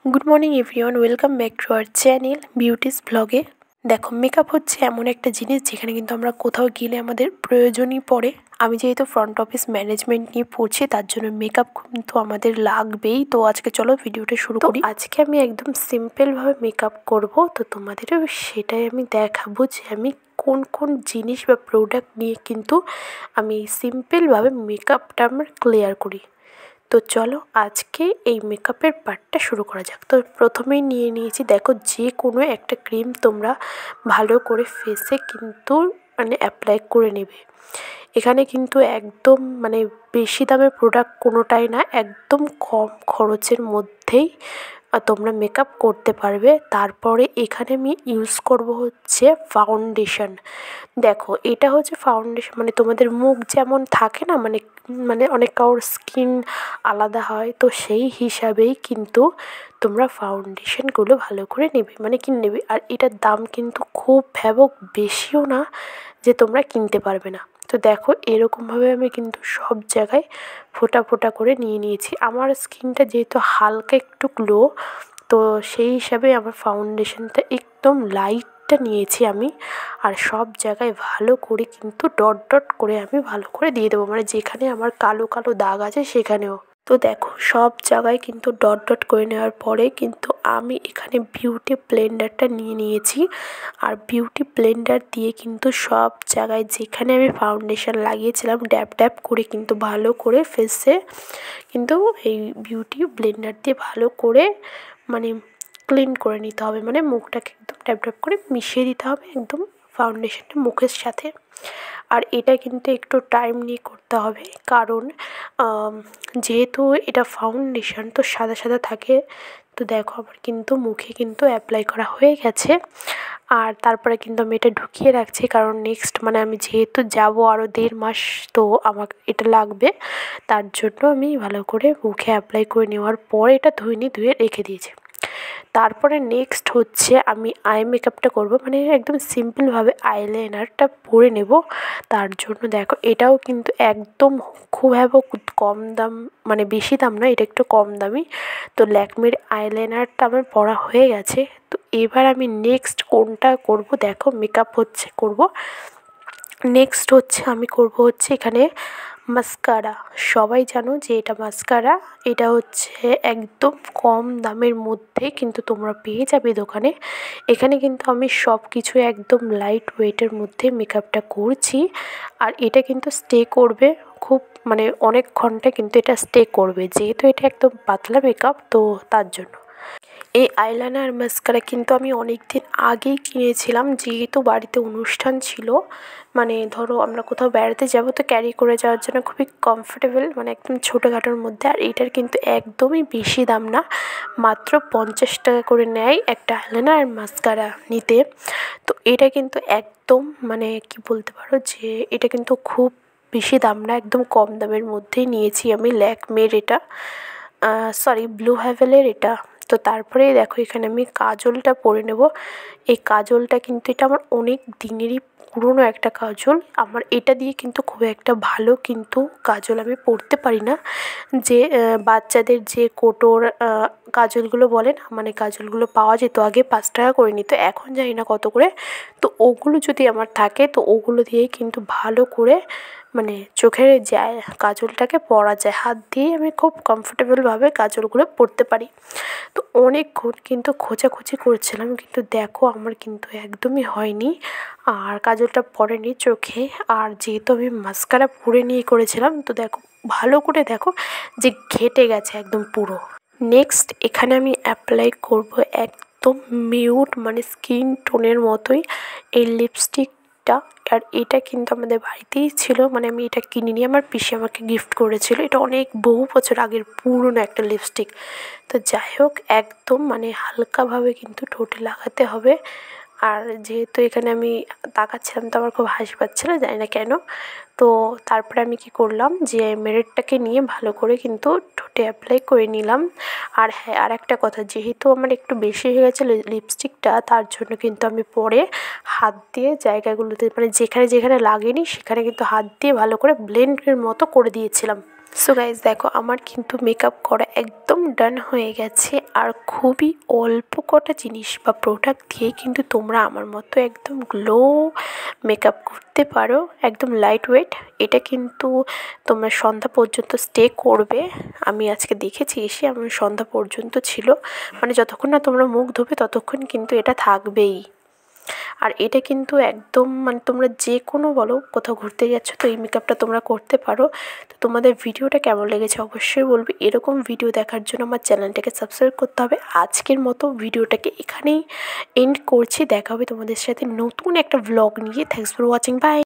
Good morning everyone, welcome back to our channel beauties ব্লগে। দেখো, makeup হচ্ছে এমন একটা জিনিস যেখানে কিন্তু আমরা কোথাও গেলে আমাদের প্রয়োজনই পড়ে। আমি যেহেতু ফ্রন্ট অফিস ম্যানেজমেন্ট নিয়ে পড়ছি, তার জন্য মেকআপ কিন্তু আমাদের লাগবেই। তো আজকে চলো ভিডিওটা শুরু করি। আজকে আমি একদম সিম্পলভাবে মেকআপ করব, তো তোমাদেরও সেটাই আমি দেখাবো যে আমি কোন কোন জিনিস বা প্রোডাক্ট নিয়ে কিন্তু আমি সিম্পলভাবে মেকআপটা আমার ক্লিয়ার করি। তো চলো আজকে এই মেকআপের পার্টটা শুরু করা যাক। তো প্রথমেই নিয়ে নিয়েছি, দেখো, যে কোনো একটা ক্রিম তোমরা ভালো করে ফেসে কিন্তু অ্যাপ্লাই করে নেবে। এখানে কিন্তু একদম বেশি দামের প্রোডাক্ট কোনোটাই না, একদম কম খরচের মধ্যেই তোমরা মেকআপ করতে পারবে। তারপরে এখানে আমি ইউজ করব হচ্ছে ফাউন্ডেশন। দেখো, এটা হচ্ছে ফাউন্ডেশন, তোমাদের মুখ যেমন থাকে না, মানে অনেক কারোর স্কিন আলাদা হয়, তো সেই হিসাবেই কিন্তু তোমরা ফাউন্ডেশনগুলো ভালো করে নেবে, কিনে নেবে। আর এটার দাম কিন্তু খুব বেশিও না যে তোমরা কিনতে পারবে না। তো দেখো, এরকমভাবে আমি কিন্তু সব জায়গায় ফোঁটা ফোঁটা করে নিয়ে নিয়েছি। আমার স্কিনটা যেহেতু হালকা একটু গ্লো, তো সেই হিসাবে আমার ফাউন্ডেশনটা একদম লাইটটা নিয়েছি আমি। আর সব জায়গায় ভালো করে কিন্তু ডট ডট করে আমি ভালো করে দিয়ে দেবো, যেখানে আমার কালো কালো দাগ আছে সেখানেও। তো দেখো, সব জায়গায় কিন্তু ডট ডট করে নেওয়ার পরে কিন্তু আমি এখানে বিউটি ব্লেন্ডারটা নিয়ে নিয়েছি। আর বিউটি ব্লেন্ডার দিয়ে কিন্তু সব জায়গায় যেখানে আমি ফাউন্ডেশন লাগিয়েছিলাম ড্যাব ড্যাব করে কিন্তু ভালো করে ফেসে কিন্তু এই বিউটি ব্লেন্ডার দিয়ে ভালো করে ক্লিন করে নিতে হবে, মুখটাকে একদম ড্যাব ড্যাব করে মিশিয়ে দিতে হবে একদম ফাউন্ডেশনটা মুখের সাথে। আর এটা কিন্তু একটু টাইম নিয়ে করতে হবে, কারণ যেহেতু এটা ফাউন্ডেশন তো সাদা সাদা থাকে। তো দেখো, আমার কিন্তু মুখে কিন্তু অ্যাপ্লাই করা হয়ে গেছে। আর তারপরে কিন্তু আমি এটা ঢুকিয়ে রাখছি, কারণ নেক্সট আমি যেহেতু যাব আরও 1.5 মাস, তো আমাকে এটা লাগবে। তার জন্য আমি ভালো করে মুখে অ্যাপ্লাই করে নেওয়ার পরে এটা ধুয়ে রেখে দিয়েছি। তারপরে নেক্সট হচ্ছে আমি আই মেকআপটা করব, একদম সিম্পলভাবে আইলাইনারটা পরে নেব। তার জন্য দেখো, এটাও কিন্তু একদম খুব কম দাম, বেশি দাম না, এটা একটু কম দামি। তো ল্যাকমির আইলাইনারটা আমার পরা হয়ে গেছে। তো এবার আমি নেক্সট কোনটা করব, দেখো, মেকআপ করব। নেক্সট হচ্ছে আমি করব হচ্ছে এখানে মাস্কারা। সবাই জানো যে এটা মাস্কারা, এটা হচ্ছে একদম কম দামের মধ্যে কিন্তু তোমরা পেয়ে যাবে দোকানে। এখানে কিন্তু আমি সব কিছু একদম লাইট ওয়েটের মধ্যে মেকআপটা করছি। আর এটা কিন্তু স্টে করবে খুব, অনেক ঘন্টা কিন্তু এটা স্টে করবে, যেহেতু এটা একদম পাতলা মেকআপ, তো তার জন্য। এই আইলাইনার মাস্কারা কিন্তু আমি অনেক দিন আগেই কিনেছিলাম, যেহেতু বাড়িতে অনুষ্ঠান ছিল। ধরো আমরা কোথাও বেড়াতে যাব, তো ক্যারি করে যাওয়ার জন্য খুবই কমফোর্টেবল, একদম ছোটোখাটোর মধ্যে। আর এটার কিন্তু একদমই বেশি দাম না, মাত্র 50 টাকা করে নেয় একটা আইলাইনার আর মাস্কারা নিতে। তো এটা কিন্তু একদম কি বলতে পারো যে এটা কিন্তু খুব বেশি দাম না, একদম কম দামের মধ্যেই নিয়েছি আমি ল্যাকমের এটা, সরি, ব্লু হেভেলের এটা। তো তারপরে দেখো, এখানে আমি কাজলটা পরে নেব। এই কাজলটা কিন্তু এটা আমার অনেক দিনেরই পুরনো একটা কাজল। আমার এটা দিয়ে কিন্তু খুব একটা ভালো কিন্তু কাজল আমি পরতে পারি না। যে বাচ্চাদের যে কোটোর কাজলগুলো বলে না, কাজলগুলো পাওয়া যেত আগে 5 টাকা করে নিত, এখন জানি না কত করে। তো ওগুলো যদি আমার থাকে, তো ওগুলো দিয়েই কিন্তু ভালো করে চোখের যায় কাজলটাকে পরা যায়। হাত দিয়েই আমি খুব কমফোর্টেবলভাবে কাজলগুলো পরতে পারি। তো অনেকক্ষণ কিন্তু খোঁচাখুচি করছিলাম, কিন্তু দেখো আমার কিন্তু একদমই হয়নি, আর কাজলটা পড়েনি চোখে। আর যেহেতু আমি মাস্কারা পরে নিয়ে করেছিলাম, তো দেখো ভালো করে দেখো যে ঘেঁটে গেছে একদম পুরো। নেক্সট এখানে আমি অ্যাপ্লাই করব একদম মিউট, স্কিন টোনের মতোই এই লিপস্টিকটা। আর এটা কিন্তু আমাদের বাড়িতেই ছিল, আমি এটা কিনিনি, আমার পিসি আমাকে গিফট করেছিল। এটা অনেক বহু বছর আগের পুরনো একটা লিপস্টিক। তো যাই হোক, একদম হালকাভাবে কিন্তু ঠোঁটে লাগাতে হবে। আর যেহেতু এখানে আমি তাকাচ্ছিলাম, তো আমার খুব হাসি পাচ্ছিল, জানি না কেন। তো তারপরে আমি কি করলাম, যে মেরেটটাকে নিয়ে ভালো করে কিন্তু ঠোঁটে অ্যাপ্লাই করে নিলাম। আর হ্যাঁ, আর একটা কথা, যেহেতু আমার একটু বেশি হয়ে গেছিলো লিপস্টিকটা, তার জন্য কিন্তু আমি পরে হাত দিয়ে জায়গাগুলোতে যেখানে যেখানে লাগেনি সেখানে কিন্তু হাত দিয়ে ভালো করে ব্লেন্ডের মতো করে দিয়েছিলাম। সো গাইজ দেখো আমার কিন্তু মেকআপ করা একদম ডান হয়ে গেছে। আর খুবই অল্প কটা জিনিস বা প্রোডাক্ট দিয়ে কিন্তু তোমরা আমার মতো একদম গ্লো মেকআপ করতে পারো, একদম লাইট ওয়েট। এটা কিন্তু তোমরা সন্ধ্যা পর্যন্ত স্টে করবে। আমি আজকে দেখেছি এসে আমার সন্ধ্যা পর্যন্ত ছিল, মানে যতক্ষণ না তোমরা মুখ ধোবে ততক্ষণ কিন্তু এটা থাকবেই। আর এটা কিন্তু একদম মানে তোমরা যে কোনো বলো কোথাও ঘুরতে যাচ্ছ তো এই মেকআপটা তোমরা করতে পারো। তো তোমাদের ভিডিওটা কেমন লেগেছে অবশ্যই বলবে। এরকম ভিডিও দেখার জন্য আমার চ্যানেলটাকে সাবস্ক্রাইব করতে হবে। আজকের মতো ভিডিওটাকে এখানেই এন্ড করছি। দেখা হবে তোমাদের সাথে নতুন একটা ভ্লগ নিয়ে। Thanks for watching, by.